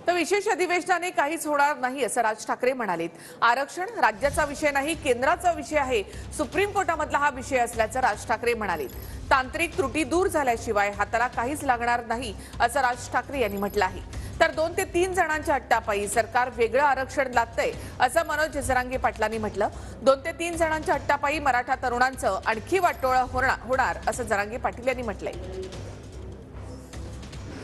तर विशेष अधिवेशनाने काहीच होणार नाही असं राज ठाकरे म्हणाले। आरक्षण राज्याचा विषय नाही, केंद्राचा विषय आहे। सुप्रीम कोर्टामधला हा विषय असल्याचं राज ठाकरे म्हणाले। तांत्रिक त्रुटी दूर झाल्याशिवाय हाताला काहीच लागणार नाही असं राज ठाकरे यांनी म्हटलं आहे। तर 2 ते 3 जणांच्या हट्टापायी सरकार वेगळं आरक्षण लादतंय असं मनोज जरांगे पाटलांनी म्हटलं। 2 ते 3 जणांच्या हट्टापायी मराठा तरुणांचं आणखी वाटोळं होणार असं जरांगे पाटील यांनी म्हटलंय।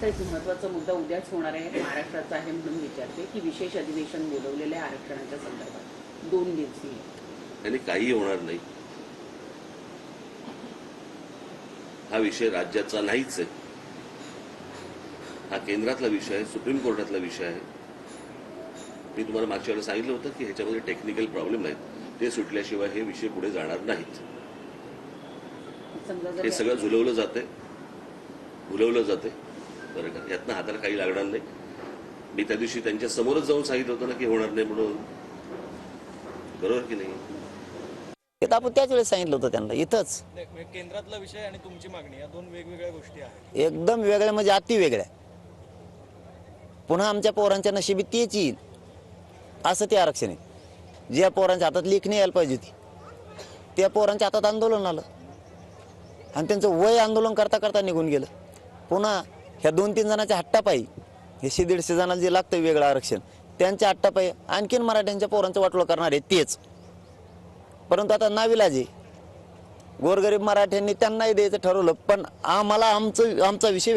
एक महत्त्वाचा मुद्दा उद्याच होणार आहे, महाराष्ट्राचा आहे म्हणून विचारते की विशेष अधिवेशन बोलवलेले आरक्षणाच्या संदर्भात 2 दिवसीय आणि काही होणार नाही। हा विषय राज्याचा नाहीच आहे, हा केंद्रातला विषय आहे, सुप्रीम कोर्टातला विषय आहे। मी तुम्हाला मागच्या वेळेला सांगितलं होतं की ह्याच्यामध्ये टेक्निकल प्रॉब्लेम आहेत, ते सुटल्याशिवाय हे विषय पुढे जाणार नाहीत। हे सगळं झुलवलं जाते बरं का, यातनं हाताला काही लागणार नाही। मी त्या दिवशी त्यांच्या समोरच जाऊन सांगितलं होतं ना की होणार नाही म्हणून, बरोबर की नाही? आपण त्याच वेळेस सांगितलं होतं त्यांना इथंच। केंद्रातला विषय आणि तुमची मागणी या 2 वेगवेगळ्या गोष्टी आहेत, एकदम वेगळ्या म्हणजे अति वेगळ्या। पुन्हा आमच्या पोरांच्या नशिबी तेच येईल असं ते आरक्षण आहे। ज्या पोरांच्या हातात लेखणी यायला पाहिजे होती त्या पोरांच्या हातात आंदोलन आलं आणि त्यांचं वय आंदोलन करता करता निघून गेलं। पुन्हा ह्या 2-3 जणांच्या हट्टापायी हे 100-150 जणांना जे लागतं वेगळं आरक्षण, त्यांच्या हट्टापायी आणखीन मराठ्यांच्या पोरांचं वाटोळं करणार आहे तेच। परंतु आता नाविलाज गोरगरीब मराठ्यांनी त्यांनाही द्यायचं ठरवलं, पण आम्हाला आमचा विषय